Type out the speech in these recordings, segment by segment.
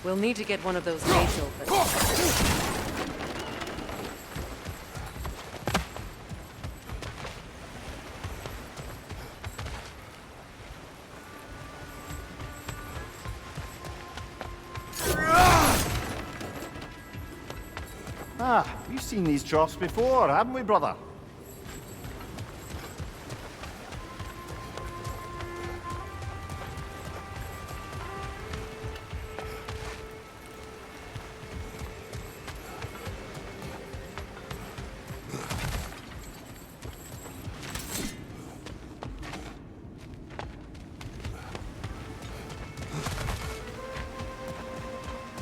We'll need to get one of those gates open. Ah, we've seen these troughs before, haven't we, brother?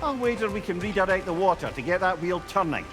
I'll wager we can redirect the water to get that wheel turning.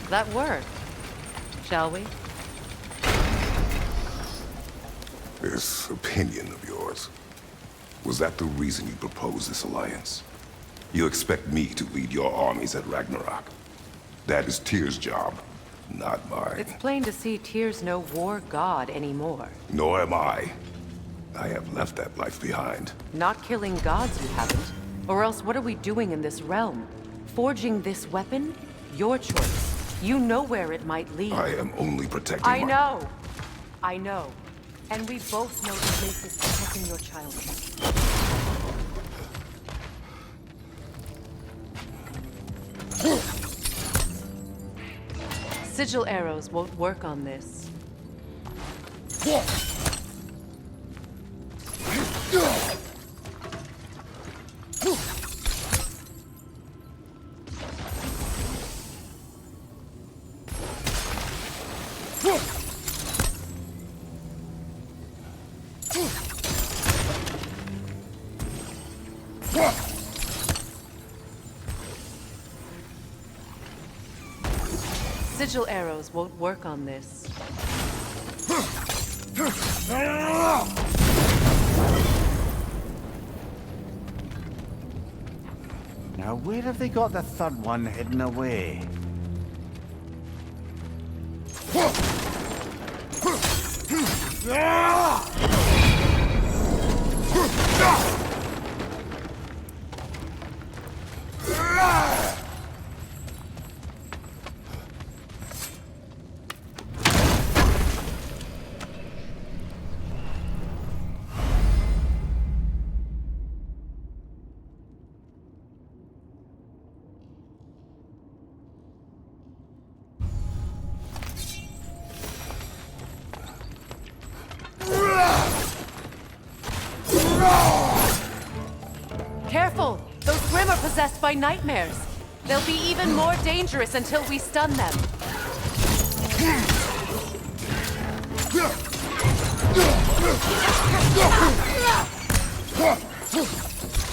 That worked. Shall we? This opinion of yours, was that the reason you proposed this alliance? You expect me to lead your armies at Ragnarok? That is Tyr's job, not mine. It's plain to see Tyr's no war god anymore. Nor am I. I have left that life behind. Not killing gods, you haven't. Or else what are we doing in this realm? Forging this weapon? Your choice. You know where it might lead. I am only protecting I know. I know. And we both know the place is protecting your childhood. Sigil arrows won't work on this. Sigil arrows won't work on this. Now, where have they got the third one hidden away? Careful! Those Grimm are possessed by nightmares. They'll be even more dangerous until we stun them.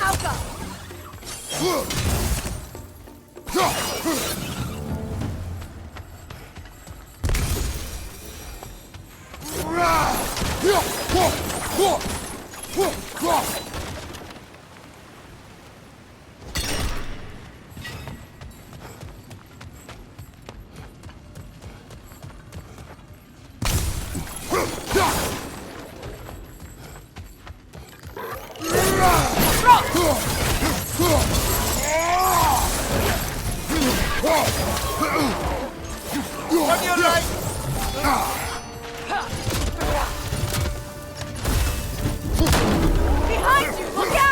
Alka! on your right! Behind you! Look out!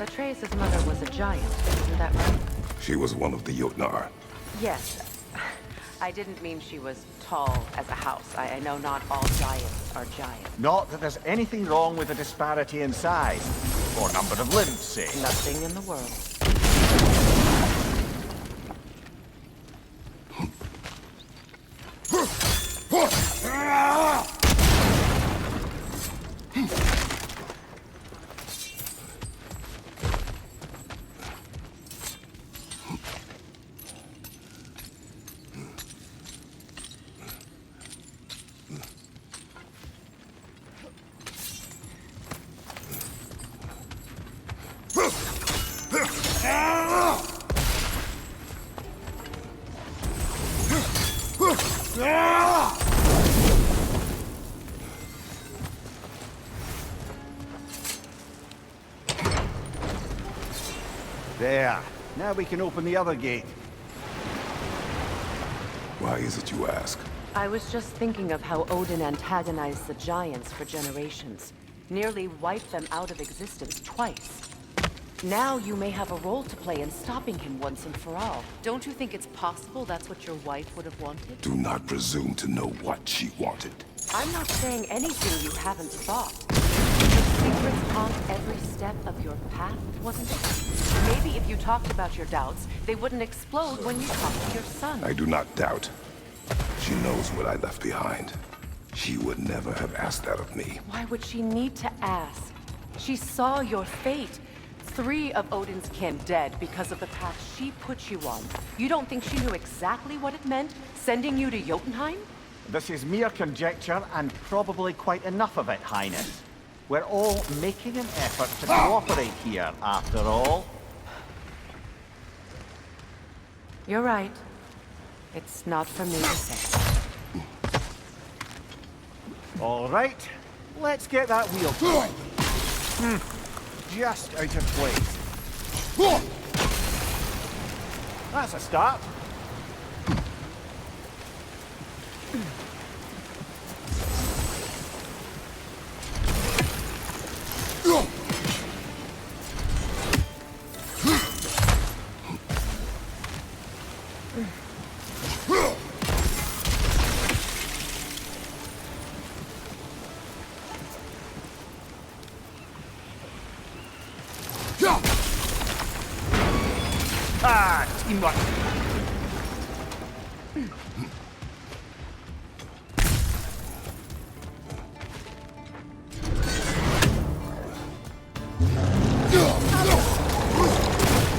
Atreus' mother was a giant, isn't that right? She was one of the Jotnar. Yes. I didn't mean she was tall as a house. I know not all giants are giants. Not that there's anything wrong with the disparity in size, or number of limbs, say. Nothing in the world. There. Now we can open the other gate. Why is it you ask? I was just thinking of how Odin antagonized the giants for generations. Nearly wiped them out of existence twice. Now you may have a role to play in stopping him once and for all. Don't you think it's possible that's what your wife would have wanted? Do not presume to know what she wanted. I'm not saying anything you haven't thought. The secrets haunt every step of your path, wasn't it? Maybe if you talked about your doubts, they wouldn't explode when you talked to your son. I do not doubt. She knows what I left behind. She would never have asked that of me. Why would she need to ask? She saw your fate. 3 of Odin's kin dead because of the path she put you on. You don't think she knew exactly what it meant, sending you to Jotunheim? This is mere conjecture, and probably quite enough of it, Highness. We're all making an effort to cooperate here, after all. You're right. It's not for me to say. All right, let's get that wheel going. Just out of place. That's a start. Ah, teamwork.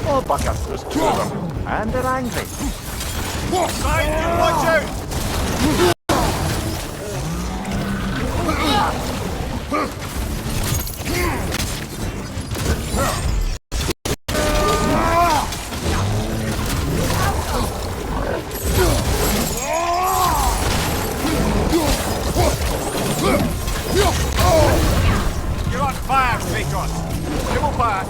Oh, buckers, there's 2 of them, and they're angry. Side you, watch out! You're on fire, Kratos. You will pass.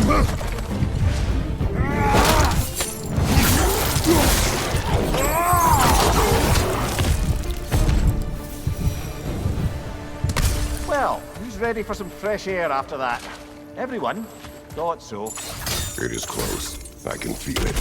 Well, who's ready for some fresh air after that? Everyone? Thought so. It is close. I can feel it.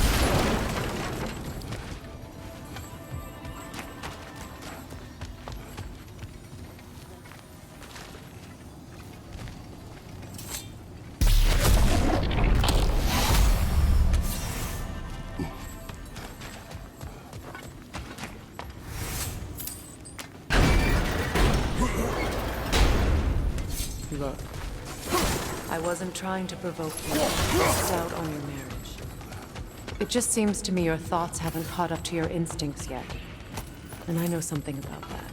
Look, I wasn't trying to provoke you. Just doubt on your marriage. It just seems to me your thoughts haven't caught up to your instincts yet. And I know something about that.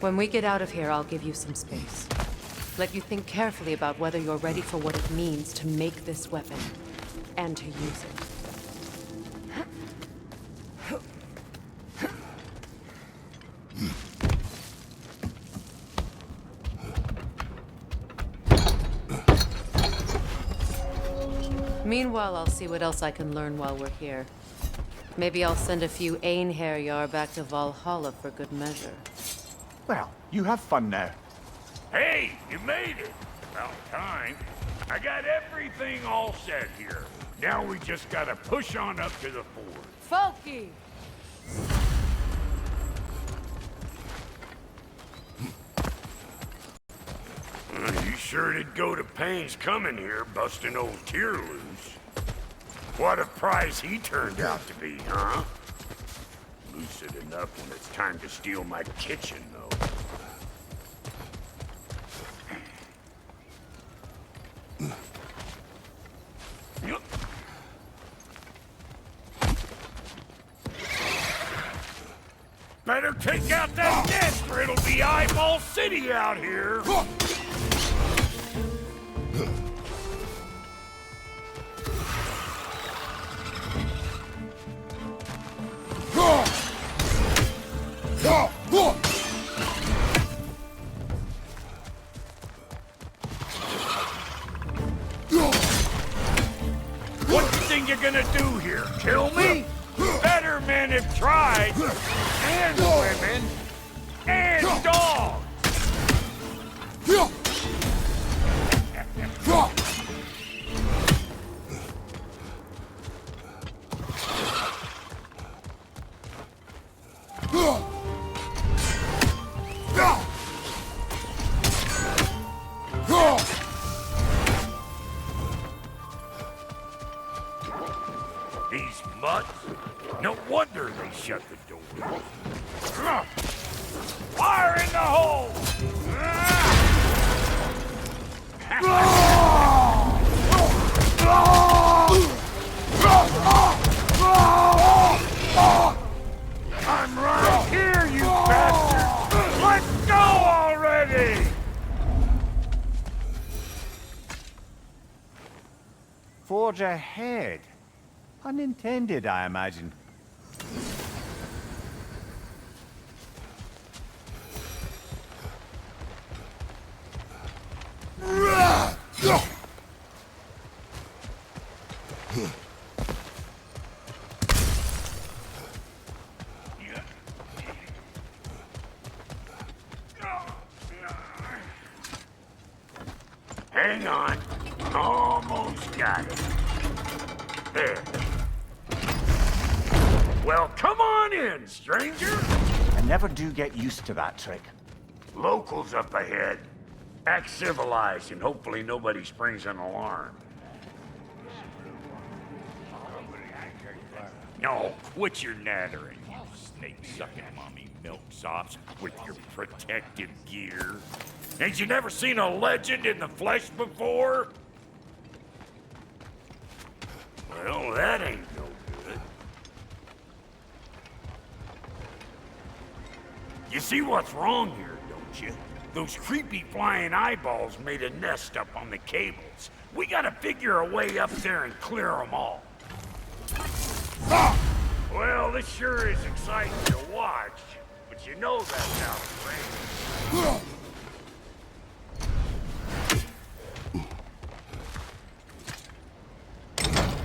When we get out of here, I'll give you some space. Let you think carefully about whether you're ready for what it means to make this weapon, and to use it. Meanwhile, I'll see what else I can learn while we're here. Maybe I'll send a few Einherjar back to Valhalla for good measure. Well, you have fun now. Hey, you made it! About time. I got everything all set here. Now we just gotta push on up to the ford. Folky! You sure did go to pains coming here, busting old Tyr loose. What a prize he turned out to be, huh? Lucid enough when it's time to steal my kitchen, though. Better take out that nest or it'll be Eyeball City out here! What do you think you're gonna do here? Kill me? Better men have tried! And women! And dogs! These mutts? No wonder they shut the door. Fire in the hole! I'm right here, you bastard! Let's go already! Forge ahead. Unintended, I imagine. Hang on. Almost got it. There. Well, come on in, stranger. I never do get used to that trick. Locals up ahead. Act civilized and hopefully nobody springs an alarm. No, quit your nattering, you snake-sucking mommy milksops with your protective gear. Ain't you never seen a legend in the flesh before? Well, that ain't no good. You see what's wrong here, don't you? Those creepy flying eyeballs made a nest up on the cables. We gotta figure a way up there and clear them all. Well, this sure is exciting to watch, but you know that's out of range.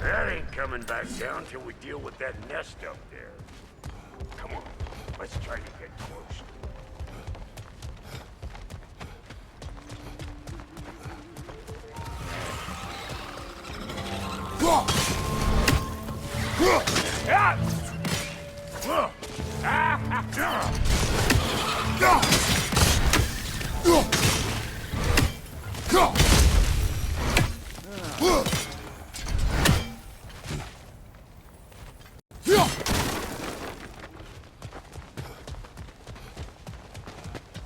That ain't coming back down till we deal with that nest up there. Come on, let's try to get close.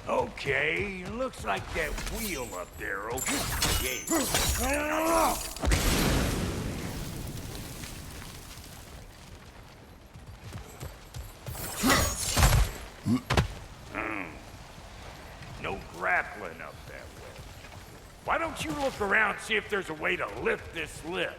Okay, looks like that wheel up there opens the gate. No grappling up that way. Why don't you look around and see if there's a way to lift this lift?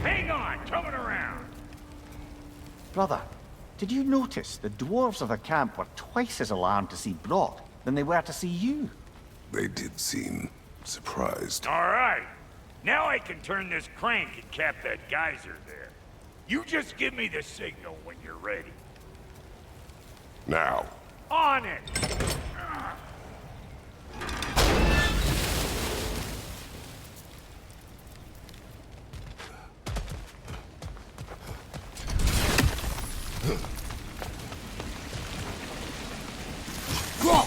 Hang on, coming around. Brother, did you notice the dwarves of the camp were twice as alarmed to see Brok than they were to see you? They did seem surprised. All right. Now I can turn this crank and cap that geyser there. You just give me the signal when you're ready. Now. On it! Well,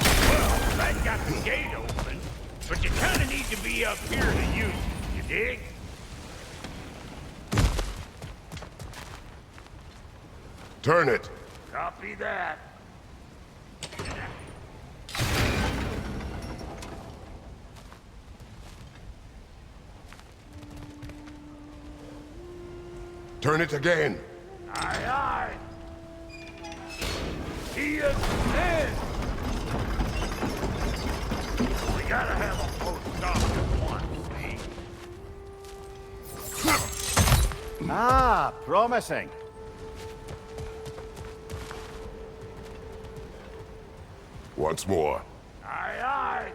that got the gate open, but you kind of need to be up here to use it, you dig? Turn it. Copy that. Turn it again. Aye, aye. He is dead. Gotta have a post off at once, see? Ah, promising. Once more. Aye, aye.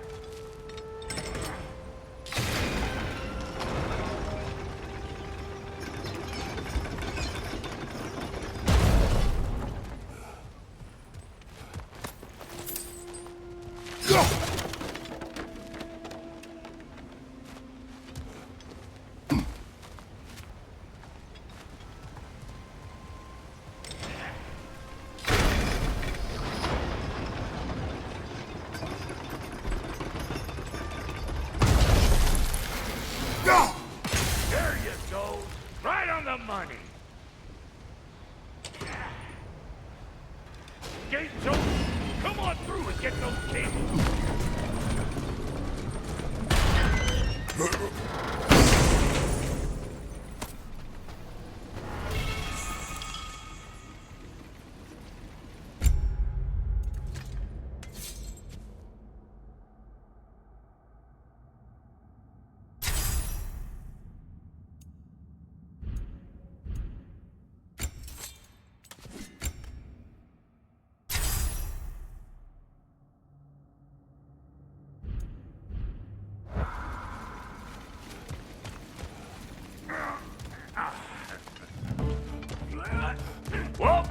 There you go. Right on the money. Gates open. Come on through and get those cables. Well,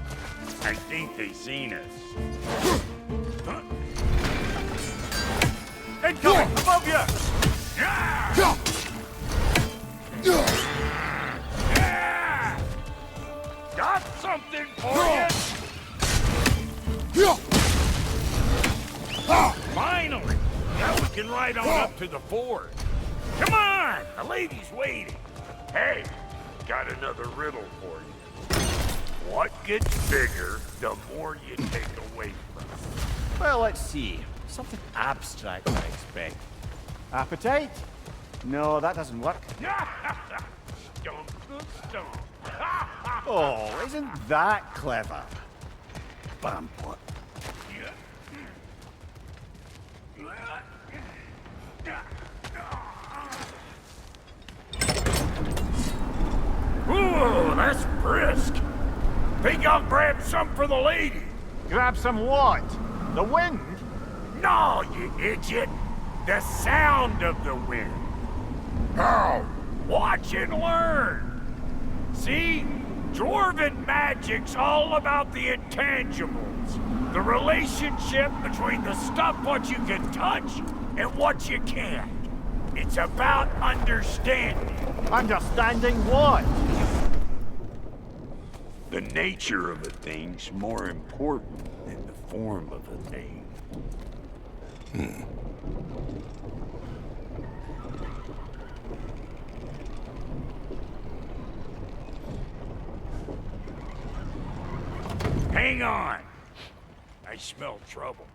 I think they seen us. Huh? Incoming! Above you! Yeah! Yeah! Got something for you! Finally! Now we can ride on up to the fort. Come on! The lady's waiting. Hey, got another riddle for you. What gets bigger, the more you take away from it? Well, let's see. Something abstract, I expect. Appetite? No, that doesn't work. Stomp the stomp. Oh, isn't that clever? Bam, what? Ooh, that's brisk. Think I'll grab some for the lady? Grab some what? The wind? No, you idiot. The sound of the wind. How? Watch and learn. See? Dwarven magic's all about the intangibles. The relationship between the stuff what you can touch and what you can't. It's about understanding. Understanding what? The nature of a thing's more important than the form of a thing. Hang on. I smell trouble.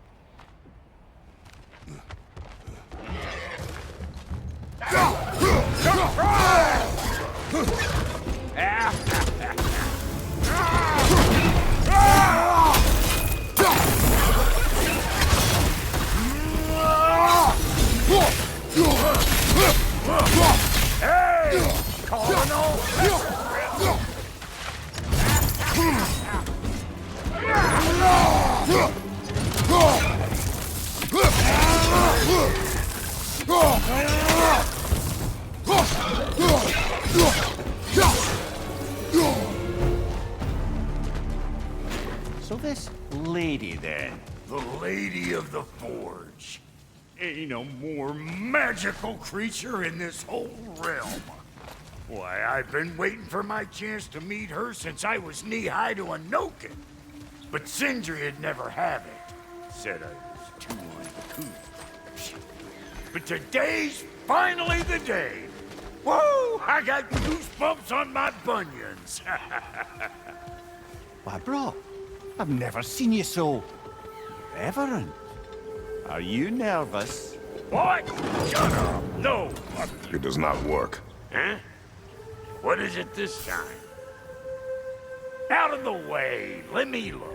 Hey! Calling all So this lady, then? The Lady of the Forge. Ain't a more magical creature in this whole realm. Why, I've been waiting for my chance to meet her since I was knee-high to a Noken. But Sindri'd never have it. Said I was too uncouth. But today's finally the day. Whoa! I got goosebumps on my bunions. Why, Brok, I've never seen you so reverent. Are you nervous? What? Shut up. No. It does not work. Huh? What is it this time? Out of the way. Let me look.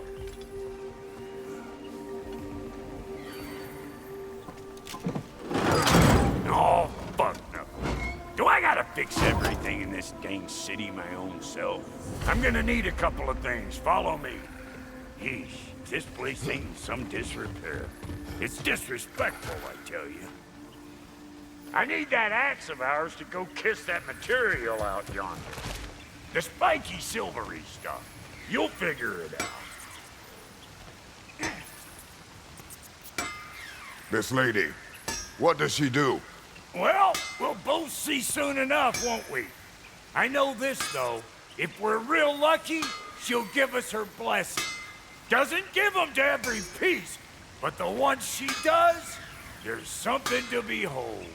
fix everything in this dang city my own self. I'm gonna need a couple of things. Follow me. Yeesh, this place ain't in some disrepair. It's disrespectful, I tell you. I need that axe of ours to go kiss that material out yonder. The spiky silvery stuff. You'll figure it out. This lady, what does she do? Well, we'll both see soon enough, won't we? I know this, though. If we're real lucky, she'll give us her blessing. Doesn't give them to every piece, but the ones she does, there's something to behold.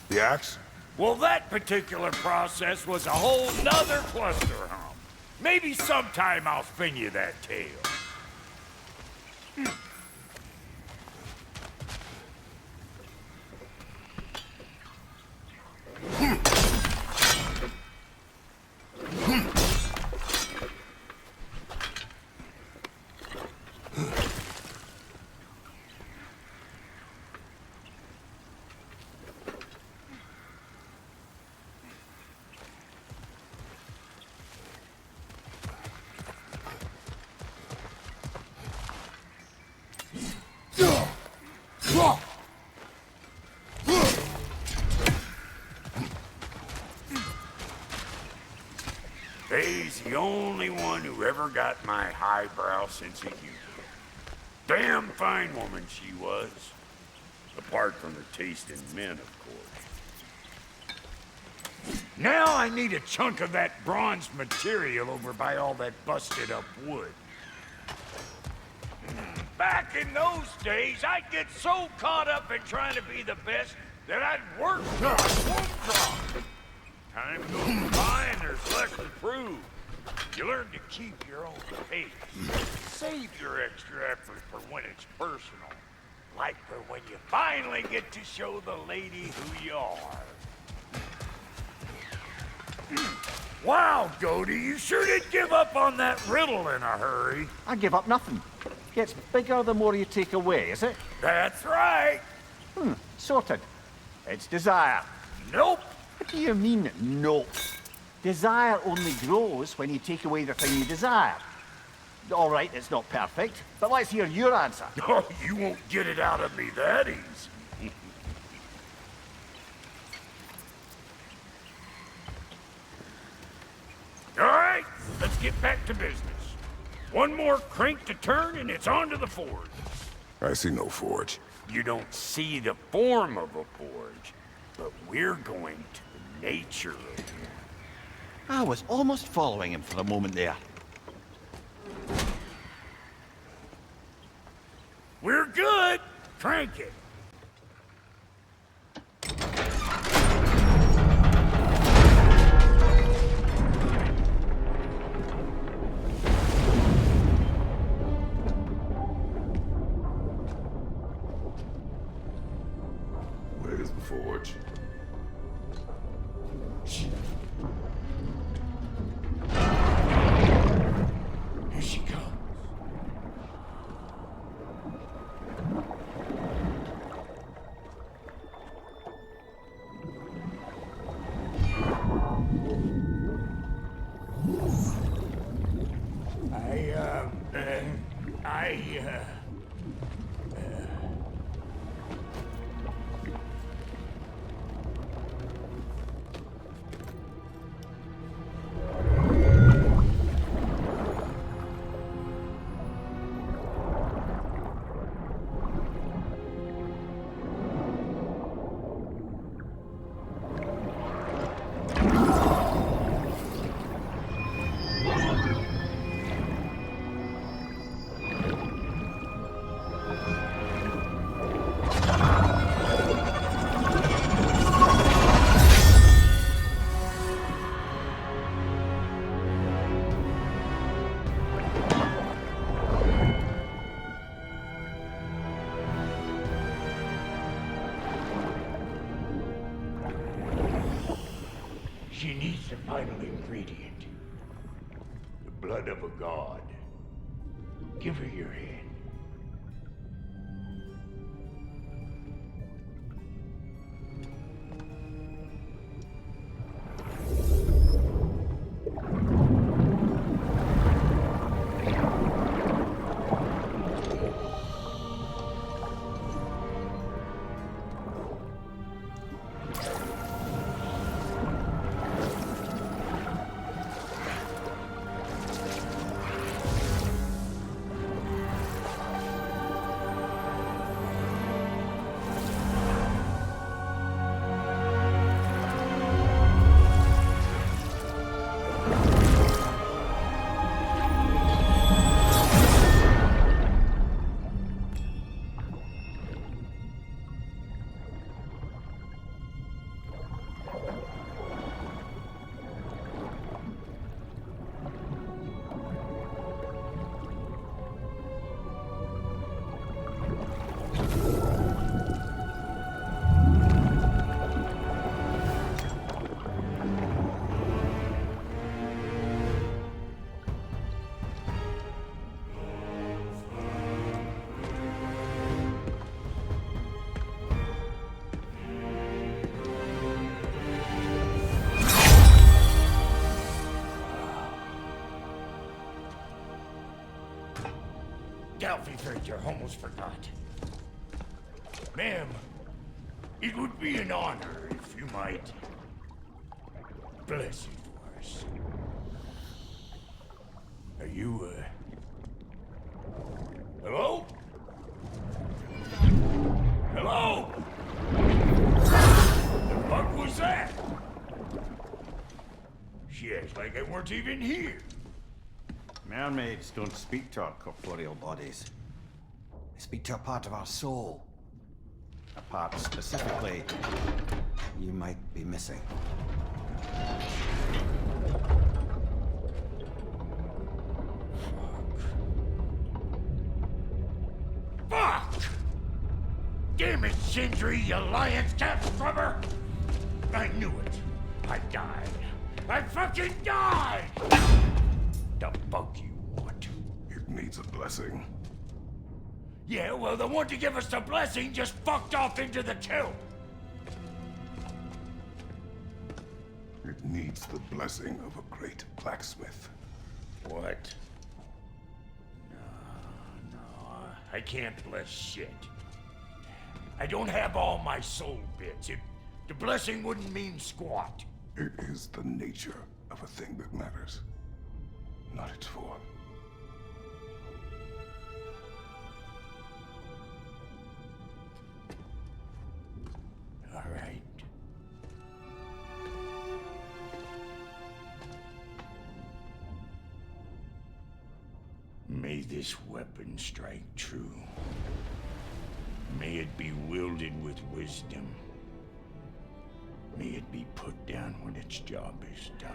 The axe? Well, that particular process was a whole nother cluster hump. Maybe sometime I'll spin you that tale. Faye's the only one who ever got my highbrow sense of humor. Damn fine woman she was. Apart from her taste in men, of course. Now I need a chunk of that bronze material over by all that busted up wood. Back in those days, I'd get so caught up in trying to be the best that I'd work till I won't drop. Time goes by and there's less to prove. You learn to keep your own pace. Save your extra effort for when it's personal. Like for when you finally get to show the lady who you are. Wow, Goldie, you sure did give up on that riddle in a hurry. I give up nothing. Gets bigger the more you take away, is it? That's right. Sorted. It's desire. Nope. What do you mean, no? Desire only grows when you take away the thing you desire. All right, it's not perfect, but let's hear your answer. Oh, you won't get it out of me that easy. All right, let's get back to business. One more crank to turn and it's on to the forge. I see no forge. You don't see the form of a forge, but we're going to the nature of it. I was almost following him for a moment there. We're good. Crank it. Where's the forge? Here she comes. She needs the final ingredient. The blood of a god. Give her your hand. coffee filter, almost forgot. Ma'am, it would be an honor if you might bless it for us. Are you, hello? Hello? The fuck was that? She acts like I weren't even here. Mermaids don't speak to our corporeal bodies. They speak to a part of our soul. A part specifically you might be missing. Fuck! Damn it, Sindri, you lion's cat scrubber! I knew it. I died. I fucking died! The fuck you want? It needs a blessing. Yeah, well, the one to give us the blessing just fucked off into the tomb. It needs the blessing of a great blacksmith. What? No, I can't bless shit. I don't have all my soul bits. The blessing wouldn't mean squat. It is the nature of a thing that matters, not its form. All right. May this weapon strike true. May it be wielded with wisdom. May it be put down when its job is done.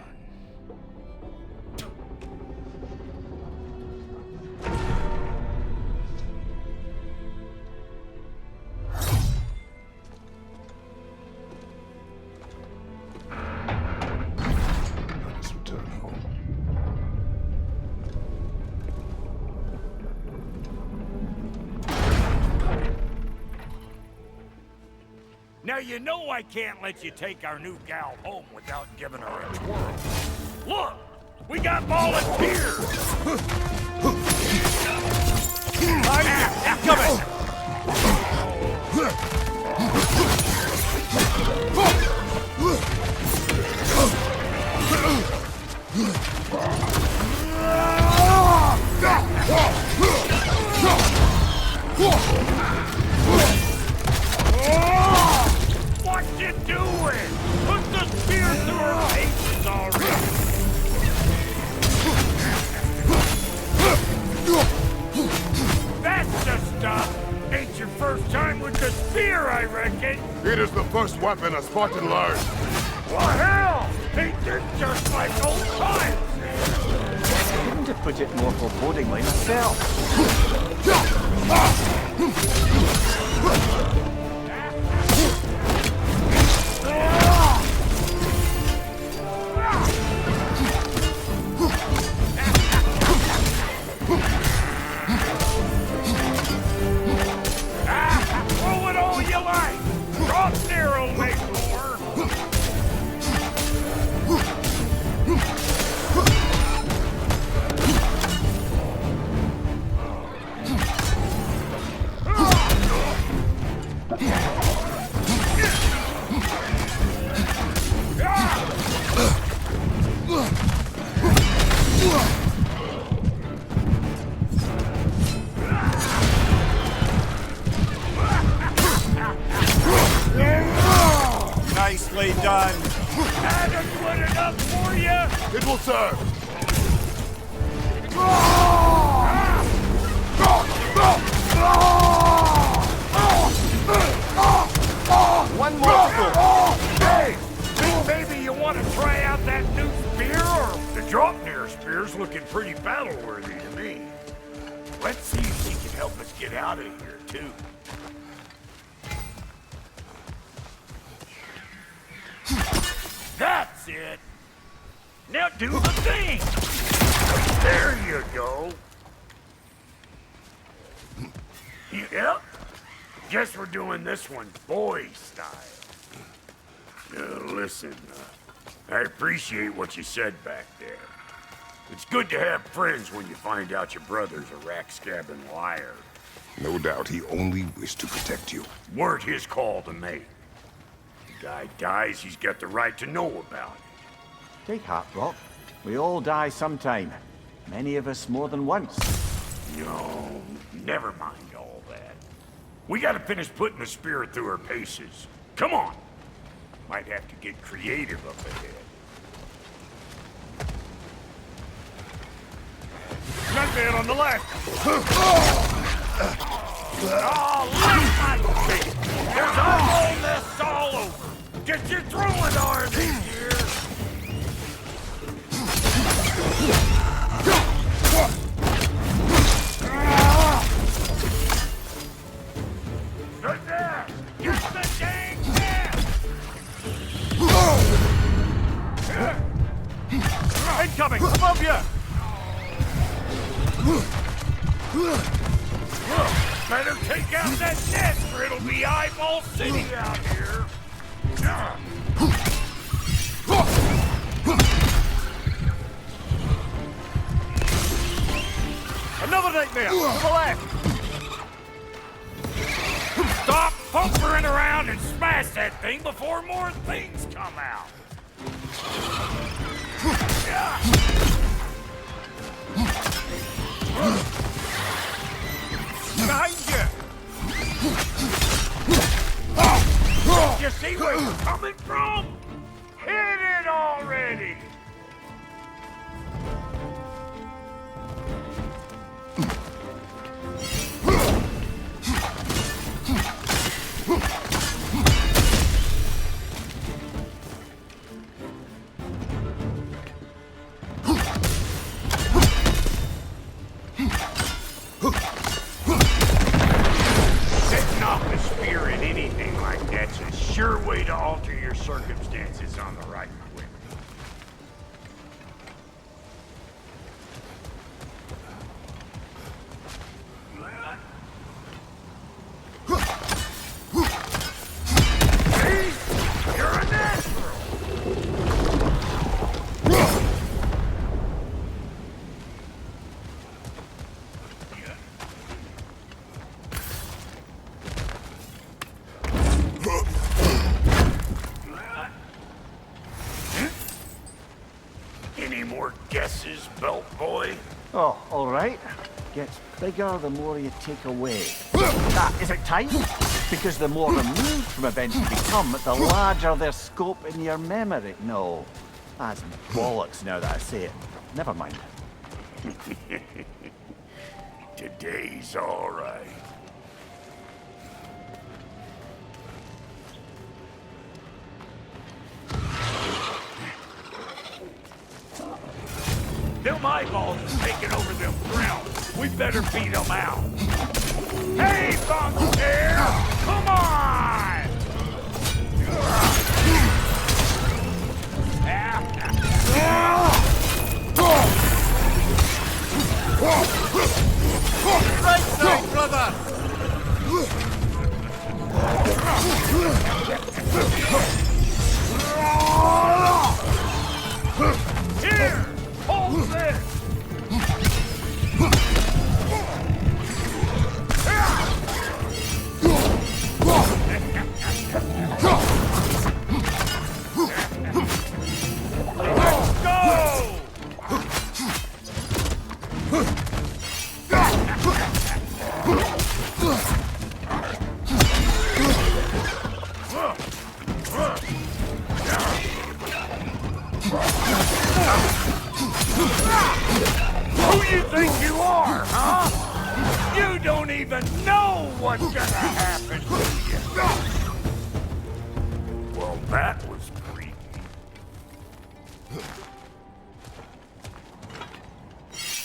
Let us return home. Now you know I can't let you take our new gal home without giving her a twirl. Look! We got volunteers! What you doing? Put the spear through her faces already! That's the stuff! Ain't your first time with the spear, I reckon! It is the first weapon a Spartan learned. Well, hell! Ain't this just like old times? Couldn't have put it more forebodingly myself. Throw it all you like! Drop there, old mate more! Nicely done. Adequate enough for you? It will serve. One more to go. Hey! Think maybe you want to try out that new spear, or the Draupnir spear's looking pretty battle-worthy to me. Let's see if she can help us get out of here, too. That's it! Now do the thing! There you go! Yep. Guess we're doing this one boy style. Listen, I appreciate what you said back there. It's good to have friends when you find out your brother's a rack-scabbing liar. No doubt he only wished to protect you. Weren't his call to make. The guy dies, he's got the right to know about it. Take heart, Brok. We all die sometime. Many of us more than once. No, never mind all that. We gotta finish putting the spirit through her paces. Come on! Might have to get creative up ahead. Gunman on the left! Oh, lick my feet! There's a whole mess all over! Get your throwing arms in here! Good there! Get the dang nest! Incoming! Above you! Better take out that nest or it'll be Eyeball City out here! Another nightmare! To the left! Stop pumpering around and smash that thing before more things come out! Behind you! You see where you're coming from? Hit it already! Setting off the spear in anything like that's a sure way to alter your circumstances on the right quick. See? You're a natural! Any more guesses, belt boy? Oh, all right. Gets bigger the more you take away. Ah, is it time? Because the more removed from events you become, the larger their scope in your memory. No, that's bollocks now that I say it. Never mind. Today's all right. Them eyeballs is taking over them grounds. We better beat them out. Hey, Bunker! Come on! Right so, brother! Here! Hold this! Let's go! Who you think you are, huh? You don't even know what's gonna happen to you. Well, that was creepy.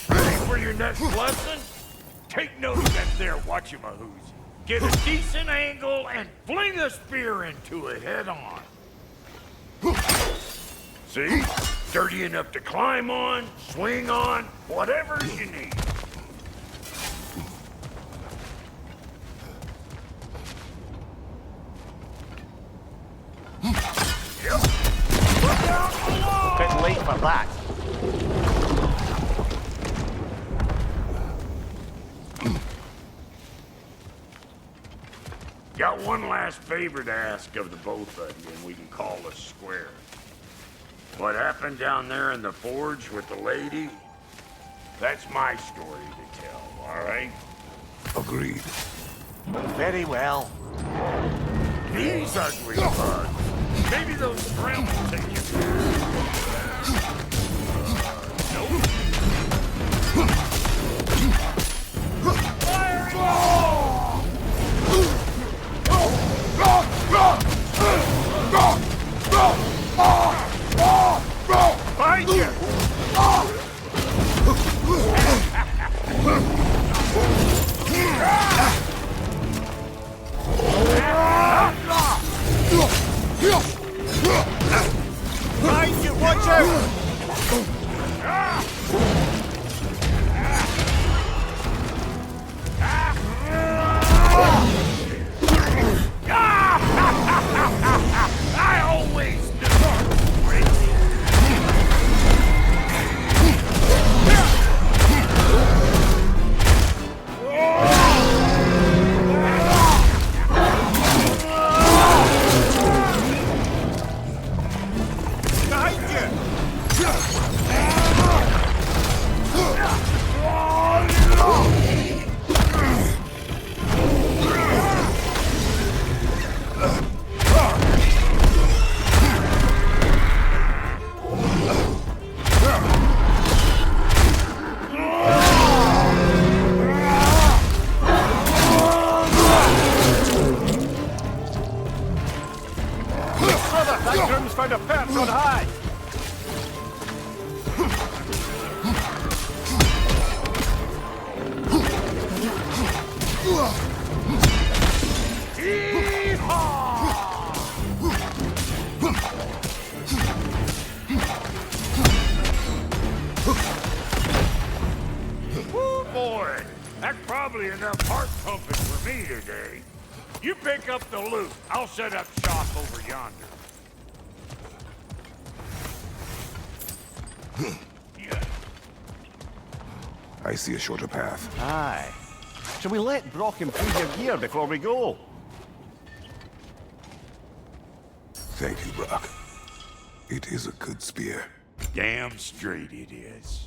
Ready for your next lesson? Take note of that there whatchamahoozy. Get a decent angle and fling a spear into it head on. See? Sturdy enough to climb on, swing on, whatever you need. Yep. Look out below! Bit late for that. one last favor to ask of the both of you, and we can call us square. What happened down there in the forge with the lady? That's my story to tell, all right? Agreed. Very well. These ugly bugs. Maybe those thrills take you. Nope. Find you! Find you, watch out! I always knew. Found a perch on high! Woo, boy! That's probably enough heart pumping for me today. You pick up the loot. I'll set up shop over yonder. I see a shorter path. Aye. Shall we let Brok improve your gear before we go? Thank you, Brok. It is a good spear. Damn straight it is.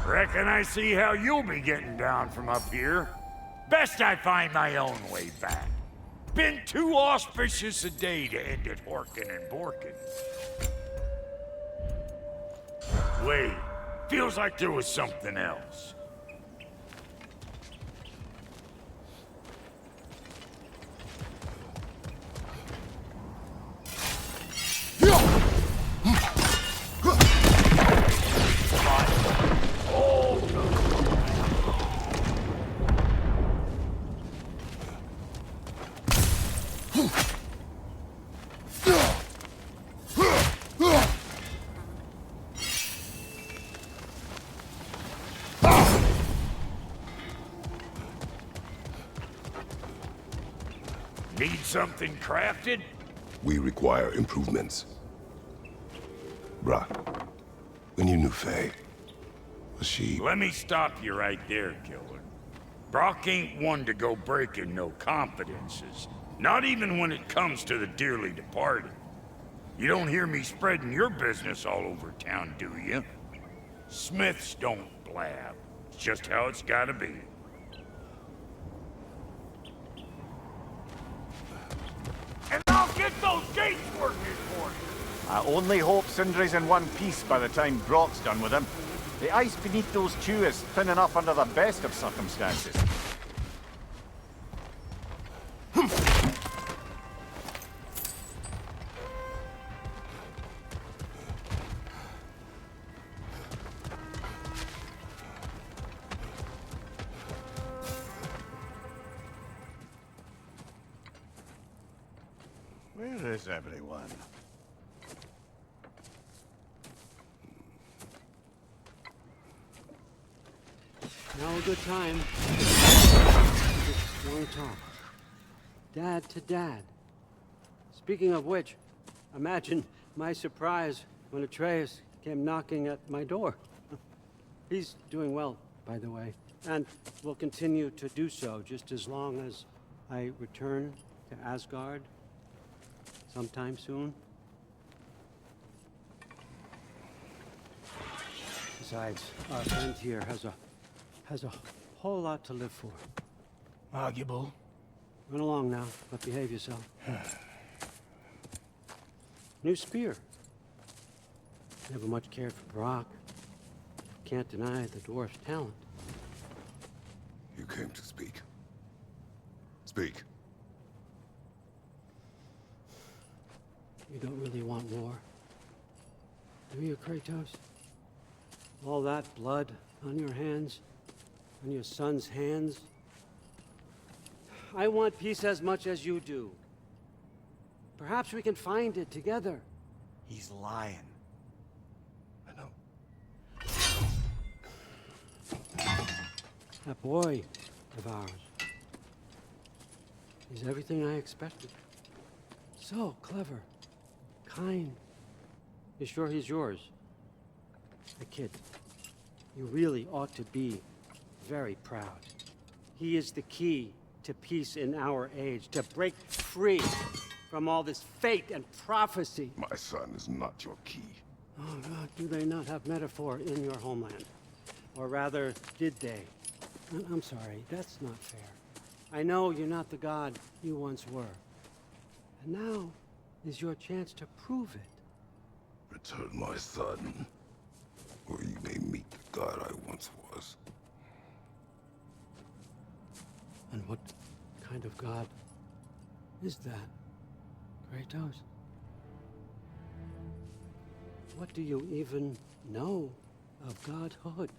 Reckon I see how you'll be getting down from up here. Best I find my own way back. Been too auspicious a day to end it horkin' and borkin'. Wait, feels like there was something else. Need something crafted? We require improvements. Brok, when you knew Faye, was she... Let me stop you right there, killer. Brok ain't one to go breaking no confidences. Not even when it comes to the dearly departed. You don't hear me spreading your business all over town, do you? Smiths don't blab. It's just how it's gotta be. And I'll get those gates working for you! I only hope Sindri's in one piece by the time Brok's done with him. The ice beneath those two is thin enough under the best of circumstances. Where is everyone? Now a good time. Just one talk. Dad to dad. Speaking of which, imagine my surprise when Atreus came knocking at my door. He's doing well, by the way, and will continue to do so just as long as I return to Asgard sometime soon. Besides, our friend here has a whole lot to live for. Arguable. Run along now, but behave yourself. New spear. Never much cared for Brok. Can't deny the dwarf's talent. You came to speak. Speak. You don't really want war, do you, Kratos? All that blood on your hands, on your son's hands. I want peace as much as you do. Perhaps we can find it together. He's lying. I know. That boy of ours. He's everything I expected. So clever, kind. You sure he's yours? The kid. You really ought to be very proud. He is the key to peace in our age, to break free from all this fate and prophecy. My son is not your key. Oh God, do they not have metaphor in your homeland? Or rather, did they? I'm sorry, that's not fair. I know you're not the god you once were. And now is your chance to prove it. Return my son, or you may meet the god I once was. And what kind of god is that, Kratos? What do you even know of godhood?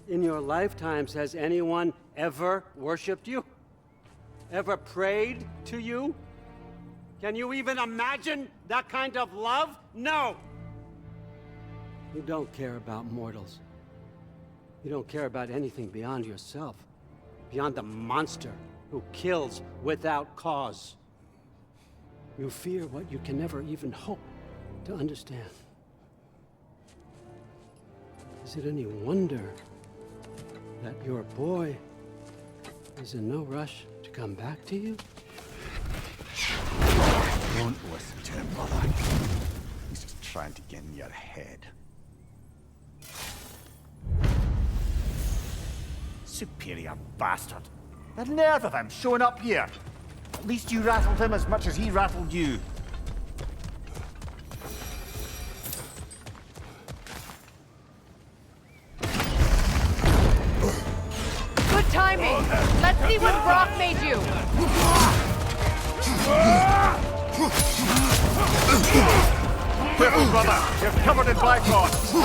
In your lifetimes, has anyone ever worshipped you? Ever prayed to you? Can you even imagine that kind of love? No! You don't care about mortals. You don't care about anything beyond yourself. Beyond the monster who kills without cause. You fear what you can never even hope to understand. Is it any wonder that your boy is in no rush to come back to you? Don't listen to him, brother. He's just trying to get in your head. Superior bastard. The nerve of him showing up here. At least you rattled him as much as he rattled you. Good timing! Let's see what Brok made you! Careful, brother. You're covered in Bifrost.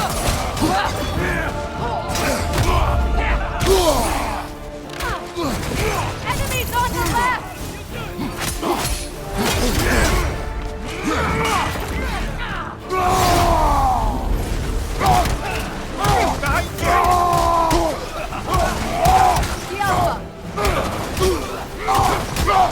Enemies on the left! Diablo!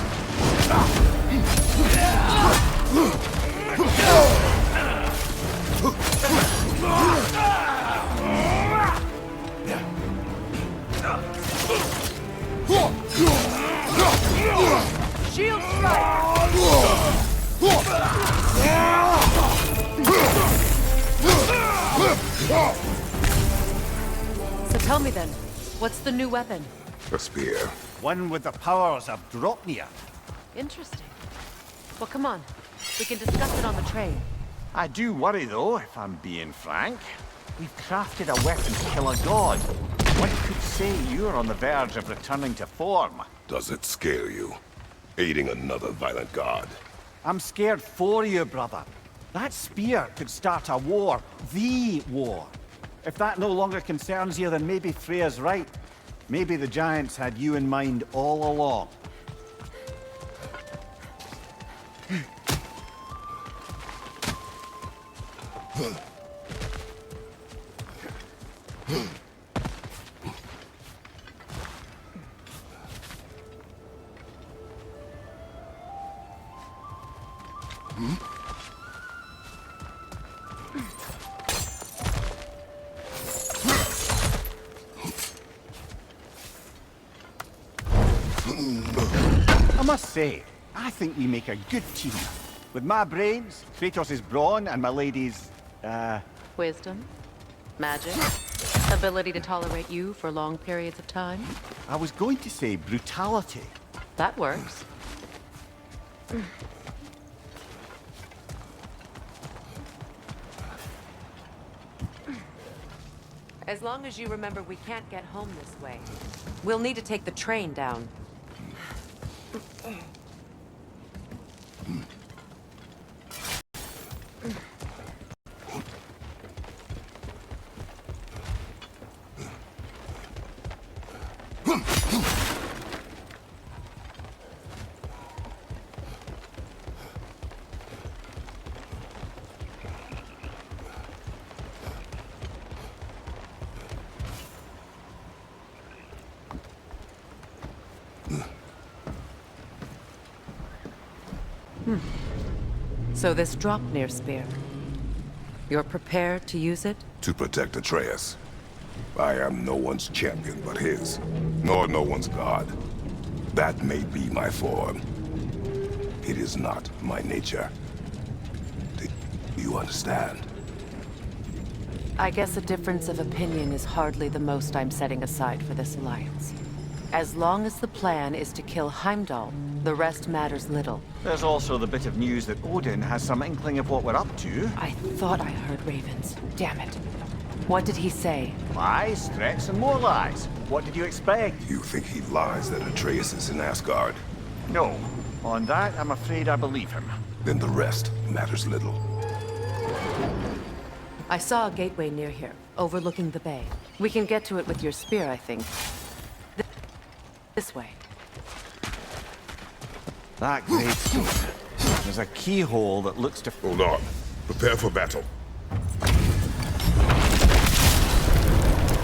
So tell me then, what's the new weapon? A spear. One with the powers of Dropnir. Interesting. Well, come on. We can discuss it on the train. I do worry, though, if I'm being frank. We've crafted a weapon to kill a god. One could say you're on the verge of returning to form. Does it scare you? Aiding another violent god? I'm scared for you, brother. That spear could start a war. The war. If that no longer concerns you, then maybe Freya's right. Maybe the Giants had you in mind all along. I must say, I think we make a good team. With my brains, Kratos' brawn, and my lady's, Wisdom? Magic? Ability to tolerate you for long periods of time? I was going to say brutality. That works. As long as you remember we can't get home this way. We'll need to take the train down. So this Dropnir spear, you're prepared to use it? To protect Atreus. I am no one's champion but his, nor no one's god. That may be my form. It is not my nature. Do you understand? I guess a difference of opinion is hardly the most I'm setting aside for this alliance. As long as the plan is to kill Heimdall, the rest matters little. There's also the bit of news that Odin has some inkling of what we're up to. I thought I heard ravens. Damn it. What did he say? Lies, threats, and more lies. What did you expect? You think he lies that Atreus is in Asgard? No. On that, I'm afraid I believe him. Then the rest matters little. I saw a gateway near here, overlooking the bay. We can get to it with your spear, I think. This way. That great stone. There's a keyhole that looks to... Hold on. Prepare for battle.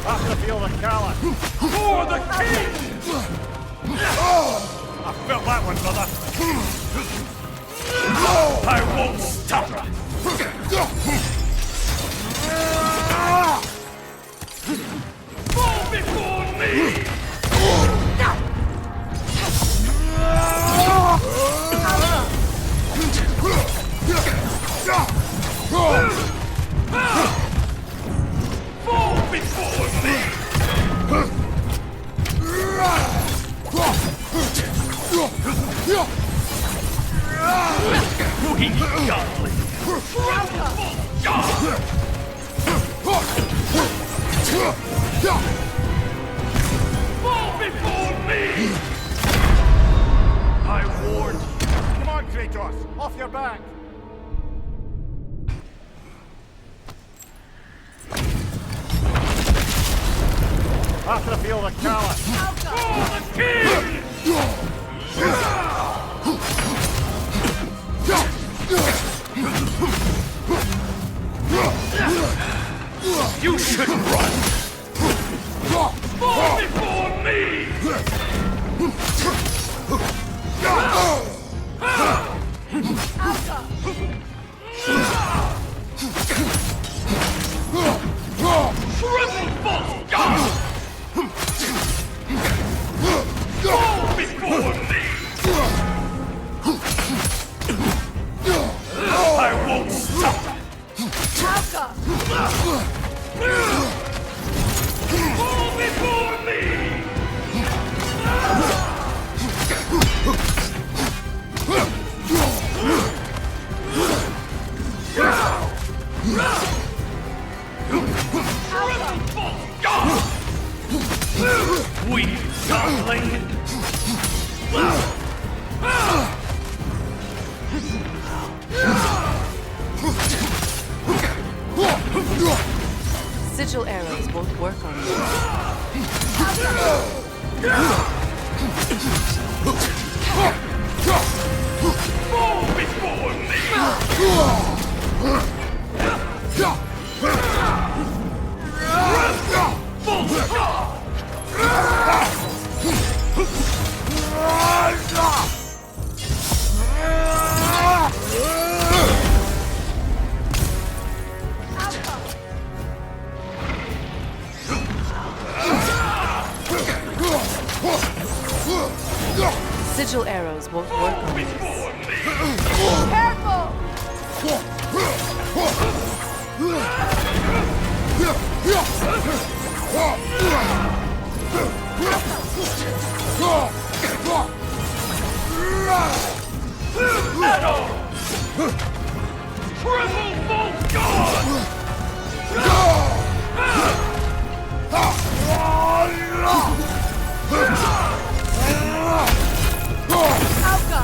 After the field of Kala. For the king! I felt that one, brother. I won't stop! Fall before me! Fall before me! We godly! Fall before me! I warned you. Come on, Kratos. Off your back. After the field of Kala. For the king! You shouldn't run! Fall before me! Triple false god! Fall before me! I won't stop! Fall before me! God! Weak godling! Sigil arrows won't work on you. Fall before me! Sigil arrows won't work on you. Careful! Metal! Triple bolt god! Alka!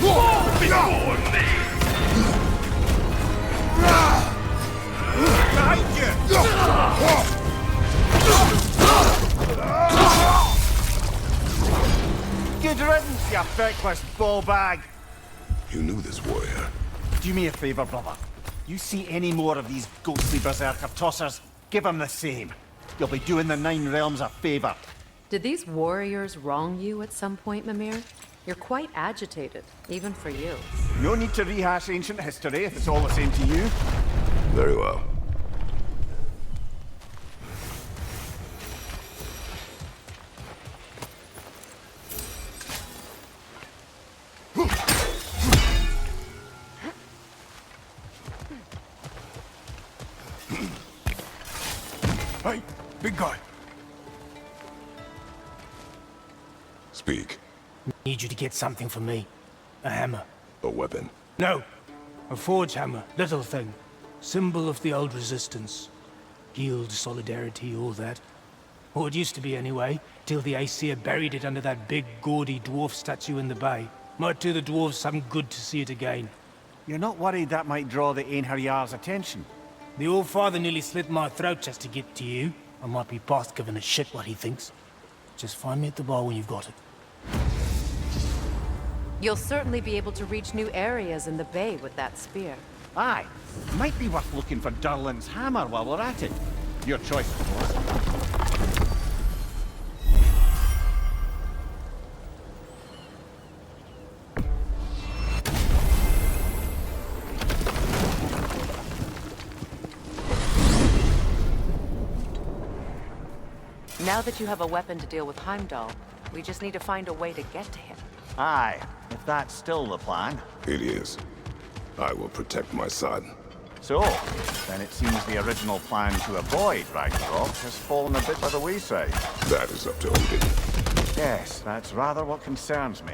Fall before me! Good riddance, you feckless ball bag. You knew this warrior. Do me a favor, brother. You see any more of these ghostly berserker tossers, give them the same. You'll be doing the Nine Realms a favor. Did these warriors wrong you at some point, Mimir? You're quite agitated, even for you. No need to rehash ancient history if it's all the same to you. Very well. Hey, big guy. Speak. Need you to get something for me. A hammer. A weapon. No. A forge hammer. Little thing. Symbol of the old resistance. Guild, solidarity, all that. Or it used to be anyway, till the Aesir buried it under that big, gaudy dwarf statue in the bay. Might do the dwarves some good to see it again. You're not worried that might draw the Einherjar's attention? The old father nearly slit my throat just to get to you. I might be past giving a shit what he thinks. Just find me at the bar when you've got it. You'll certainly be able to reach new areas in the bay with that spear. Aye. Might be worth looking for Durlin's hammer while we're at it. Your choice, of course. Now that you have a weapon to deal with Heimdall, we just need to find a way to get to him. Aye, if that's still the plan. It is. I will protect my son. So, then it seems the original plan to avoid Ragnarok has fallen a bit by the wayside. That is up to Odin. Yes, that's rather what concerns me.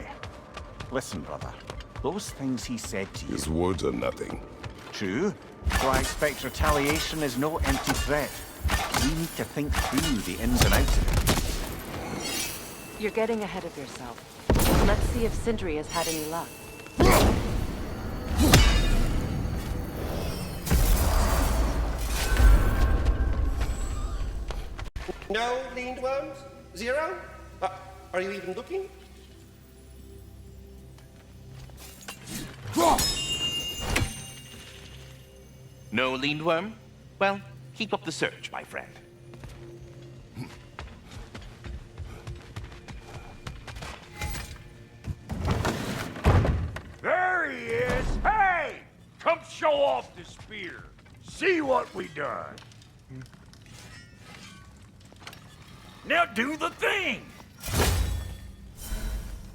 Listen, brother. Those things he said to you... His words are nothing. True. So I expect retaliation is no empty threat. We need to think through the ins and outs of it. You're getting ahead of yourself. Let's see if Sindri has had any luck. No leaned worms? Zero? Are you even looking? No leaned worm? Well, keep up the search, my friend. There he is! Hey! Come show off the spear. See what we done. Now do the thing!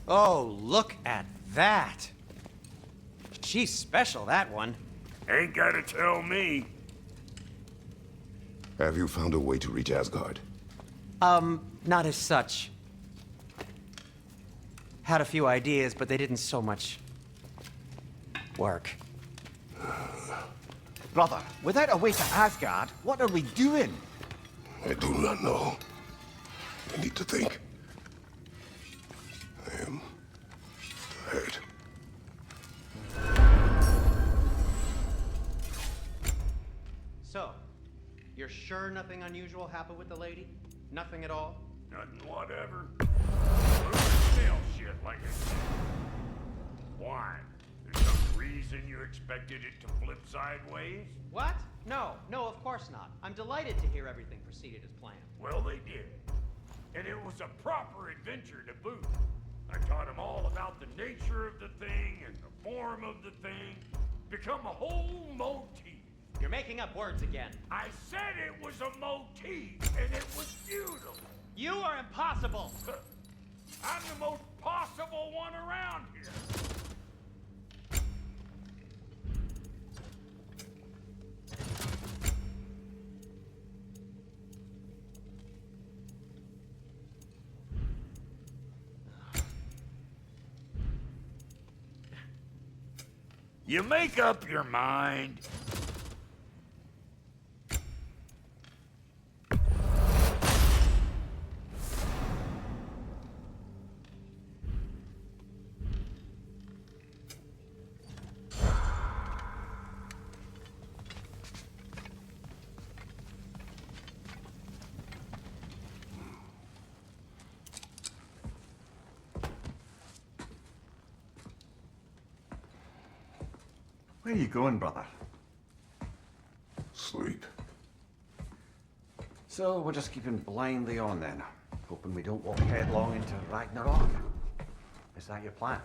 Oh, look at that. She's special, that one. Ain't gotta tell me. Have you found a way to reach Asgard? Not as such. Had a few ideas, but they didn't so much work. Brother, without a way to Asgard, what are we doing? I do not know. I need to think. I am tired. So, you're sure nothing unusual happened with the lady? Nothing at all? Nothing whatever. Still shit like it. Why? There's some reason you expected it to flip sideways? What? No, of course not. I'm delighted to hear everything proceeded as planned. Well, they did. And it was a proper adventure to boot. I taught them all about the nature of the thing and the form of the thing. Become a whole motif. You're making up words again. I said it was a motif, and it was beautiful. You are impossible! I'm the most possible one around here. You make up your mind. Where are you going, brother? Sleep. So we're just keeping blindly on then, hoping we don't walk headlong into Ragnarok. Is that your plan?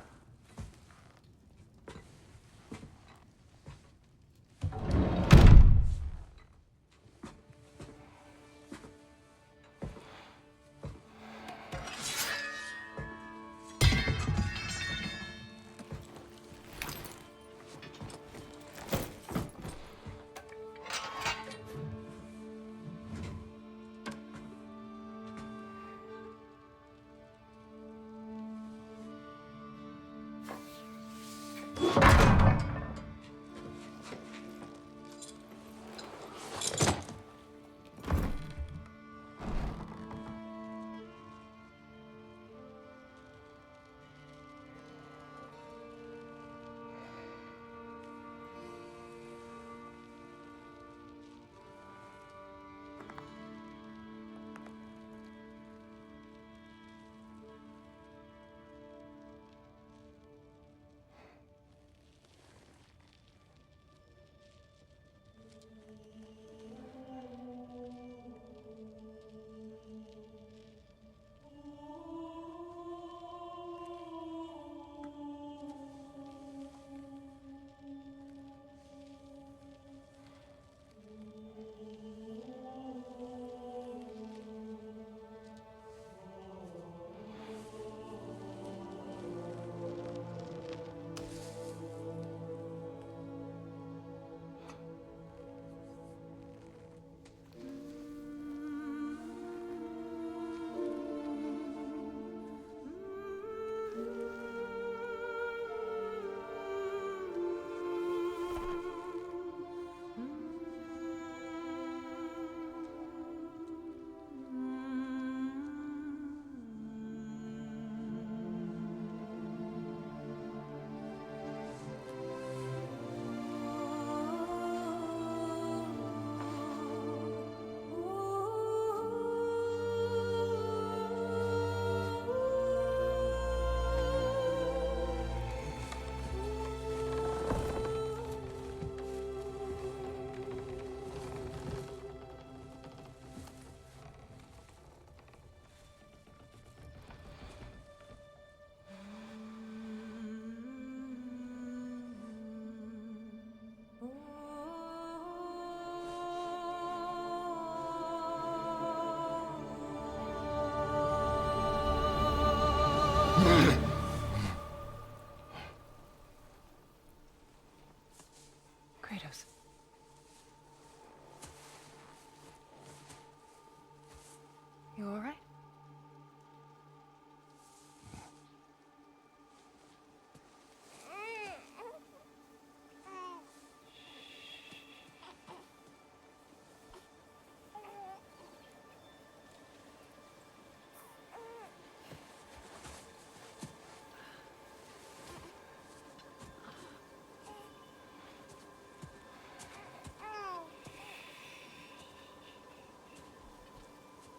You all right?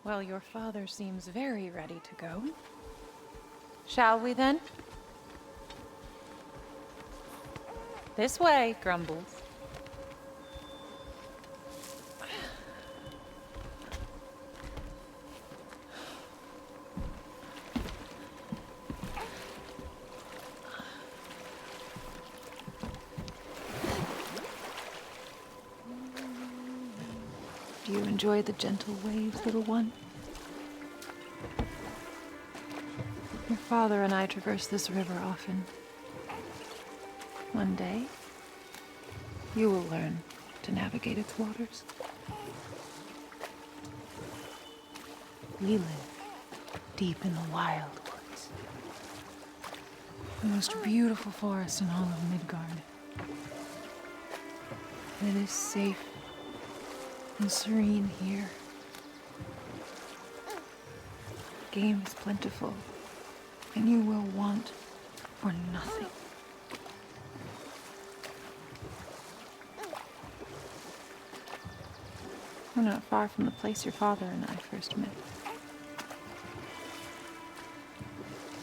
Well, your father seems very ready to go. Shall we then? This way, Grumbles. Do you enjoy the gentle waves, little one? Your father and I traverse this river often. One day, you will learn to navigate its waters. We live deep in the wild woods. The most beautiful forest in all of Midgard. It is safe and serene here. Game is plentiful, and you will want for nothing. We're not far from the place your father and I first met.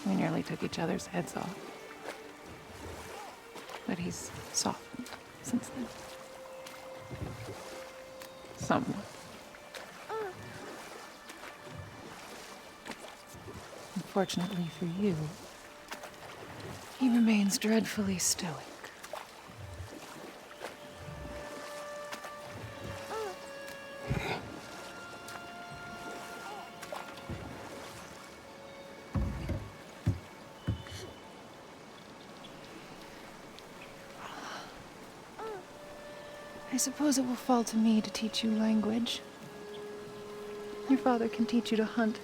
We nearly took each other's heads off. But he's softened since then. Somewhat. Unfortunately for you, he remains dreadfully stoic. I suppose it will fall to me to teach you language. Your father can teach you to hunt.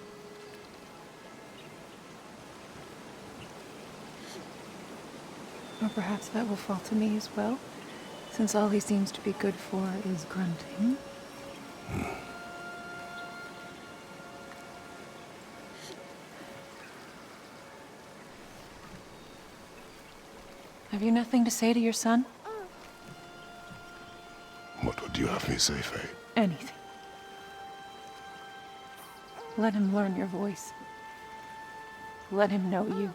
Or perhaps that will fall to me as well, since all he seems to be good for is grunting. Have you nothing to say to your son? What would you have me say, Faye? Anything. Let him learn your voice. Let him know you.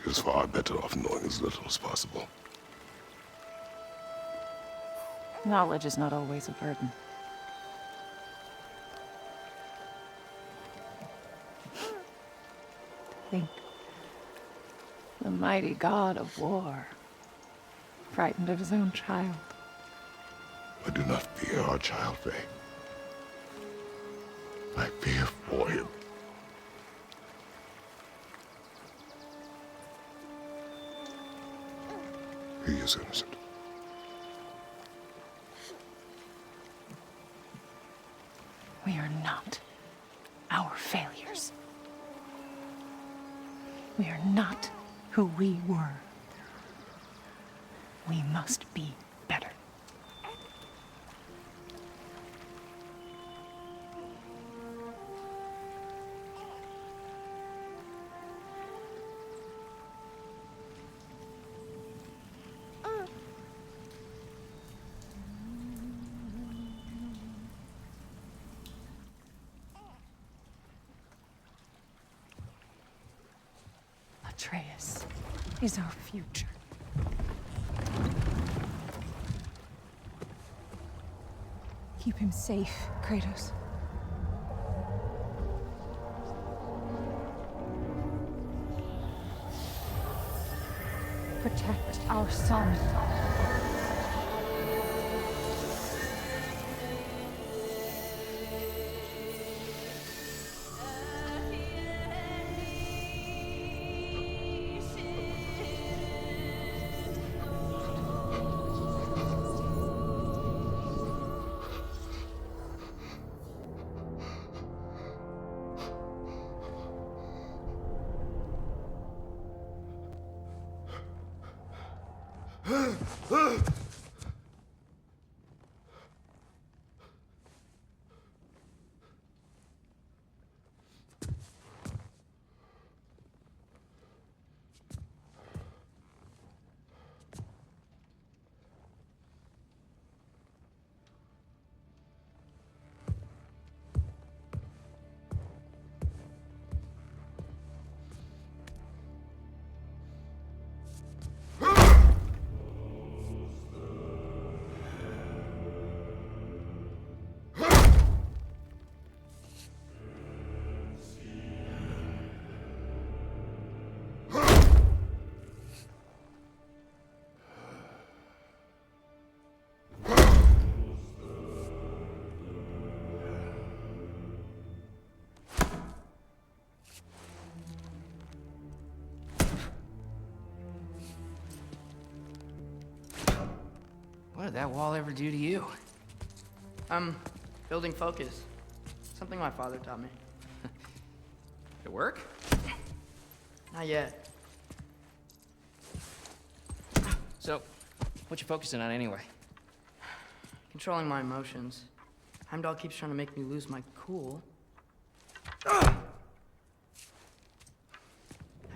He is far better off knowing as little as possible. Knowledge is not always a burden. Think. The mighty god of war, frightened of his own child. I do not fear our child, Faye. I fear for him. He is innocent. We are not our failures. We are not who we were. We must be better. Atreus is our future. Keep him safe, Kratos. Protect our son. What did that wall ever do to you? Building focus. Something my father taught me. Did it work? Not yet. So, what you focusing on anyway? Controlling my emotions. Heimdall keeps trying to make me lose my cool. I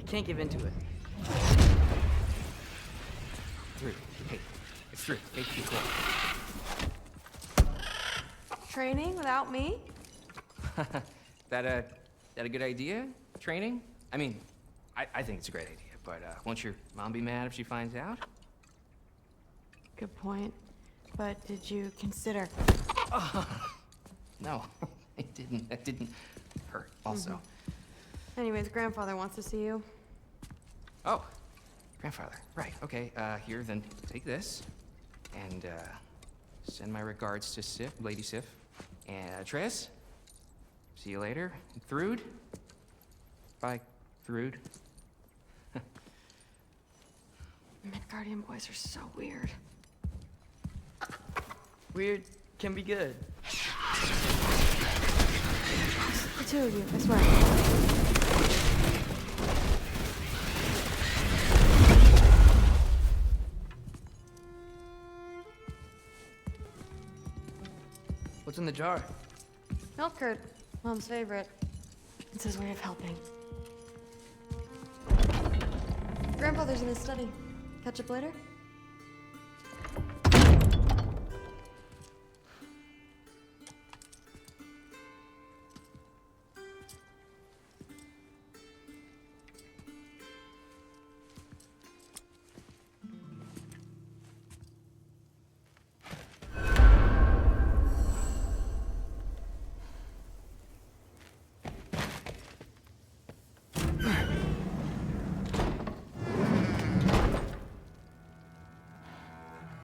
can't give into it. Through. Hey, it's through. Hey, be cool. Training without me? That a good idea? Training? I mean, I think it's a great idea, but won't your mom be mad if she finds out? Good point. But did you consider? No, it didn't. That didn't hurt. Also. Anyways, grandfather wants to see you. Oh, grandfather. Right. Okay. Here, then take this, and send my regards to Sif, Lady Sif, and Atreus. See you later. And Thrud. Bye, Thrud. Midgardian boys are so weird. Weird can be good. The two of you, I swear. What's in the jar? Milk curd, Mom's favorite. It's his way of helping. Grandfather's in his study. Catch up later?